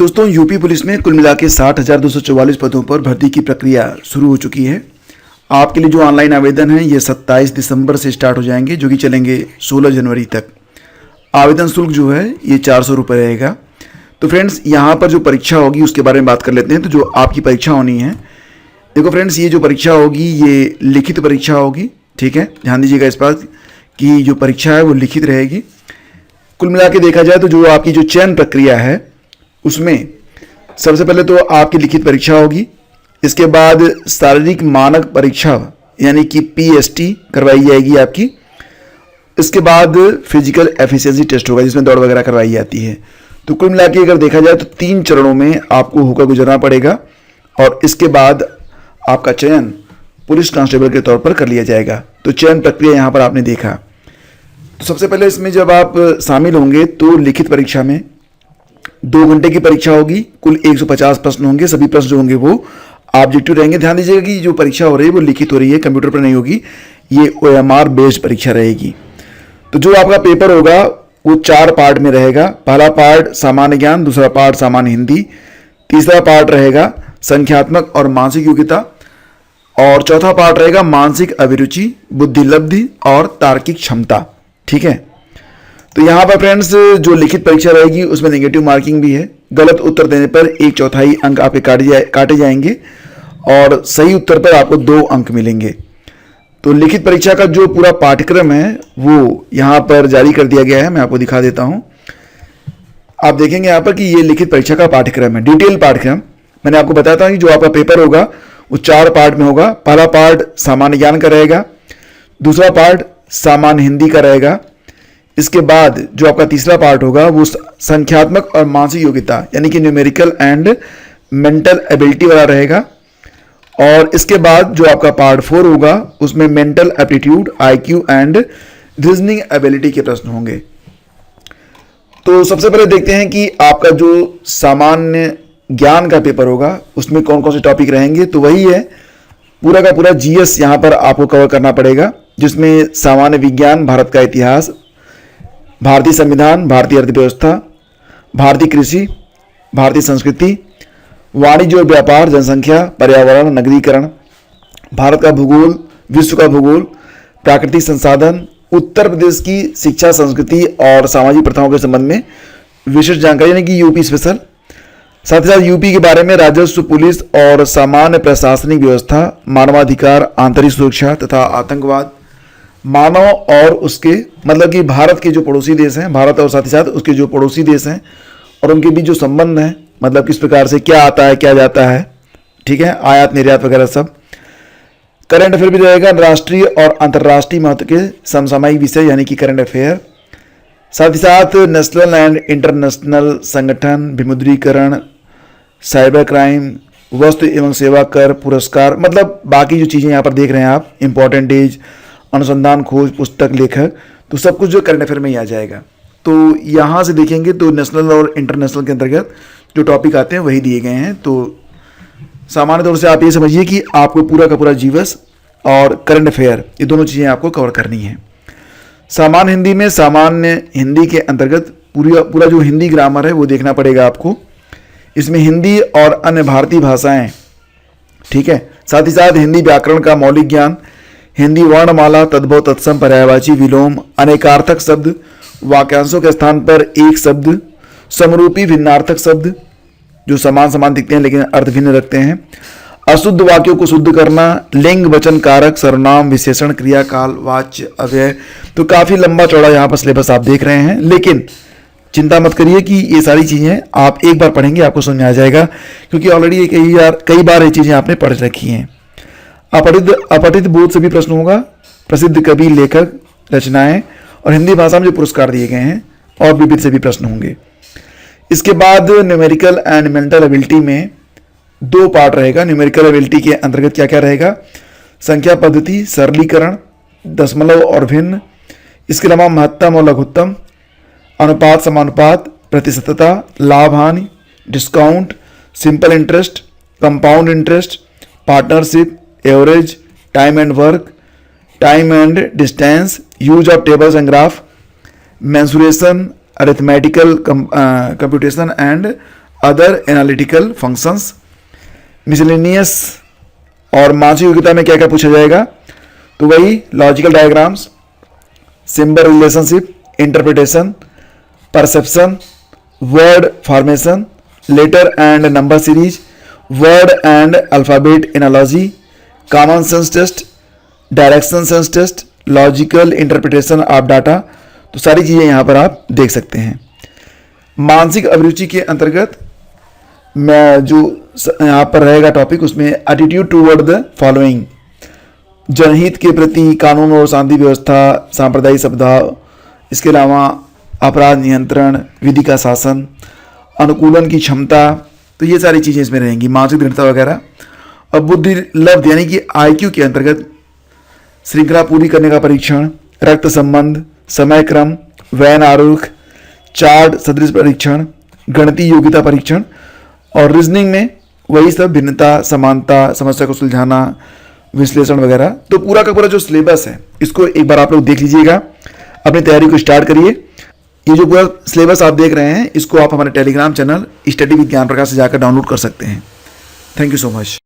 दोस्तों UP police में कुल मिला के 60,244 पदों पर भर्ती की प्रक्रिया शुरू हो चुकी है। आपके लिए जो ऑनलाइन आवेदन है ये 27 दिसंबर से स्टार्ट हो जाएंगे, जो कि चलेंगे 16 जनवरी तक। आवेदन शुल्क जो है ये 400 रुपये रहेगा। तो फ्रेंड्स, यहाँ पर जो परीक्षा होगी उसके बारे में बात कर लेते हैं। तो जो आपकी परीक्षा होनी है, देखो फ्रेंड्स, ये जो परीक्षा होगी ये लिखित परीक्षा होगी। ठीक है, ध्यान दीजिएगा इस बात की जो परीक्षा है वो लिखित रहेगी। कुल मिला के देखा जाए तो जो आपकी जो चयन प्रक्रिया है उसमें सबसे पहले तो आपकी लिखित परीक्षा होगी। इसके बाद शारीरिक मानक परीक्षा यानी कि PST करवाई जाएगी आपकी। इसके बाद फिजिकल एफिशिएंसी टेस्ट होगा जिसमें दौड़ वगैरह करवाई जाती है। तो कुल मिला के अगर देखा जाए तो 3 चरणों में आपको होकर गुजरना पड़ेगा और इसके बाद आपका चयन पुलिस कांस्टेबल के तौर पर कर लिया जाएगा। तो चयन प्रक्रिया यहाँ पर आपने देखा। तो सबसे पहले इसमें जब आप शामिल होंगे तो लिखित परीक्षा में 2 घंटे की परीक्षा होगी। कुल 150 प्रश्न होंगे। सभी प्रश्न जो होंगे वो ऑब्जेक्टिव रहेंगे। ध्यान दीजिएगा कि जो परीक्षा हो रही है वो लिखित हो रही है, कंप्यूटर पर नहीं होगी। ये OMR बेस्ड परीक्षा रहेगी। तो जो आपका पेपर होगा वो 4 पार्ट में रहेगा। पहला पार्ट सामान्य ज्ञान, दूसरा पार्ट सामान्य हिंदी, तीसरा पार्ट रहेगा संख्यात्मक और मानसिक योग्यता और चौथा पार्ट रहेगा मानसिक अभिरुचि, बुद्धिलब्धि और तार्किक क्षमता। ठीक है, तो यहाँ पर फ्रेंड्स जो लिखित परीक्षा रहेगी उसमें नेगेटिव मार्किंग भी है। गलत उत्तर देने पर 1/4 अंक आपके काटे जाएंगे और सही उत्तर पर आपको 2 अंक मिलेंगे। तो लिखित परीक्षा का जो पूरा पाठ्यक्रम है वो यहाँ पर जारी कर दिया गया है। मैं आपको दिखा देता हूँ। आप देखेंगे यहाँ पर कि ये लिखित परीक्षा का पाठ्यक्रम है, डिटेल पाठ्यक्रम। मैंने आपको बताया था कि जो आपका पेपर होगा वो 4 पार्ट में होगा। पहला पार्ट सामान्य ज्ञान का रहेगा, दूसरा पार्ट सामान्य हिंदी का रहेगा, इसके बाद जो आपका तीसरा पार्ट होगा वो संख्यात्मक और मानसिक योग्यता यानी कि न्यूमेरिकल एंड मेंटल एबिलिटी वाला रहेगा और इसके बाद जो आपका पार्ट 4 होगा उसमें mental aptitude, IQ and reasoning ability के प्रश्न होंगे। तो सबसे पहले देखते हैं कि आपका जो सामान्य ज्ञान का पेपर होगा उसमें कौन कौन से टॉपिक रहेंगे। तो वही है, पूरा का पूरा GS यहाँ पर आपको कवर करना पड़ेगा, जिसमें सामान्य विज्ञान, भारत का इतिहास, भारतीय संविधान, भारतीय अर्थव्यवस्था, भारतीय कृषि, भारतीय संस्कृति, वाणिज्य और व्यापार, जनसंख्या, पर्यावरण, नगरीकरण, भारत का भूगोल, विश्व का भूगोल, प्राकृतिक संसाधन, उत्तर प्रदेश की शिक्षा, संस्कृति और सामाजिक प्रथाओं के संबंध में विशेष जानकारी यानी कि UP स्पेशल। साथ ही साथ UP के बारे में राजस्व, पुलिस और सामान्य प्रशासनिक व्यवस्था, मानवाधिकार, आंतरिक सुरक्षा तथा आतंकवाद, मानव और उसके मतलब कि भारत के जो पड़ोसी देश हैं, भारत और साथ ही साथ उसके जो पड़ोसी देश हैं और उनके बीच जो संबंध है, मतलब किस प्रकार से क्या आता है क्या जाता है। ठीक है, आयात निर्यात वगैरह सब। करंट अफेयर भी रहेगा, राष्ट्रीय और अंतर्राष्ट्रीय महत्व के समसामयिक विषय यानी कि करंट अफेयर। साथ ही साथ नेशनल एंड इंटरनेशनल संगठन, विमुद्रीकरण, साइबर क्राइम, वस्तु एवं सेवा कर, पुरस्कार, मतलब बाकी जो चीज़ें यहाँ पर देख रहे हैं आप, इंपॉर्टेंट एज, अनुसंधान, खोज, पुस्तक, लेखक, तो सब कुछ जो करंट अफेयर में ही आ जाएगा। तो यहाँ से देखेंगे तो नेशनल और इंटरनेशनल के अंतर्गत जो टॉपिक आते हैं वही दिए गए हैं। तो सामान्य तौर से आप ये समझिए कि आपको पूरा का पूरा GS और करंट अफेयर ये दोनों चीज़ें आपको कवर करनी है। सामान्य हिंदी में सामान्य हिंदी के अंतर्गत पूरा जो हिंदी ग्रामर है वो देखना पड़ेगा आपको। इसमें हिंदी और अन्य भारतीय भाषाएं, ठीक है, साथ ही साथ हिंदी व्याकरण का मौलिक ज्ञान, हिंदी वर्णमाला, तद्भव, तत्सम, पर्यायवाची, विलोम, अनेकार्थक शब्द, वाक्यांशों के स्थान पर एक शब्द, समरूपी भिन्नार्थक शब्द जो समान समान दिखते हैं लेकिन अर्थ भिन्न रखते हैं, अशुद्ध वाक्यों को शुद्ध करना, लिंग, वचन, कारक, सर्वनाम, विशेषण, क्रिया, काल, वाच्य, अव्यय। तो काफी लंबा चौड़ा यहाँ पर सिलेबस आप देख रहे हैं, लेकिन चिंता मत करिए कि ये सारी चीजें आप एक बार पढ़ेंगे आपको समझ में आ जाएगा, क्योंकि ऑलरेडी कई बार ये चीजें आपने पढ़ रखी हैं। अपठित बोध से भी प्रश्न होगा, प्रसिद्ध कवि, लेखक, रचनाएं और हिंदी भाषा में जो पुरस्कार दिए गए हैं और विविध से भी प्रश्न होंगे। इसके बाद न्यूमेरिकल एंड मेंटल एबिलिटी में 2 पार्ट रहेगा। न्यूमेरिकल एबिलिटी के अंतर्गत क्या क्या रहेगा, संख्या पद्धति, सरलीकरण, दशमलव और भिन्न, इसके अलावा महत्तम और लघुत्तम, अनुपात, समानुपात, प्रतिशतता, लाभ हानि, discount, simple interest, compound interest, partnership, average, time and work, time and distance, use of tables and graph, mensuration, arithmetical computation and other analytical functions. Miscellaneous और मानसिक योग्यता में क्या क्या पूछा जाएगा, तो वही logical diagrams, symbol relationship, interpretation, perception, word formation, letter and number series, word and alphabet analogy, common sense test, direction sense test, logical interpretation of data. तो सारी चीज़ें यहाँ पर आप देख सकते हैं। मानसिक अभिरुचि के अंतर्गत मैं जो यहाँ पर रहेगा टॉपिक, उसमें एटीट्यूड टूवर्ड द फॉलोइंग, जनहित के प्रति कानून और शांति व्यवस्था, सांप्रदायिक सद्भाव, इसके अलावा अपराध नियंत्रण, विधि का शासन, अनुकूलन की क्षमता, तो ये सारी चीज़ें इसमें रहेंगी, मानसिक दृढ़ता वगैरह। और बुद्धि लब्ध यानी कि IQ के अंतर्गत श्रृंखला पूरी करने का परीक्षण, रक्त संबंध, समय क्रम, वैन आरेख, चार्ट सदृश परीक्षण, गणितीय योग्यता परीक्षण, और रीजनिंग में वही सब भिन्नता, समानता, समस्या को सुलझाना, विश्लेषण वगैरह। तो पूरा का पूरा जो सिलेबस है इसको एक बार आप लोग देख लीजिएगा, अपनी तैयारी को स्टार्ट करिए। ये जो पूरा सिलेबस आप देख रहे हैं इसको आप हमारे टेलीग्राम चैनल स्टडी विद ज्ञान प्रकाश से जाकर डाउनलोड कर सकते हैं। Thank you so much.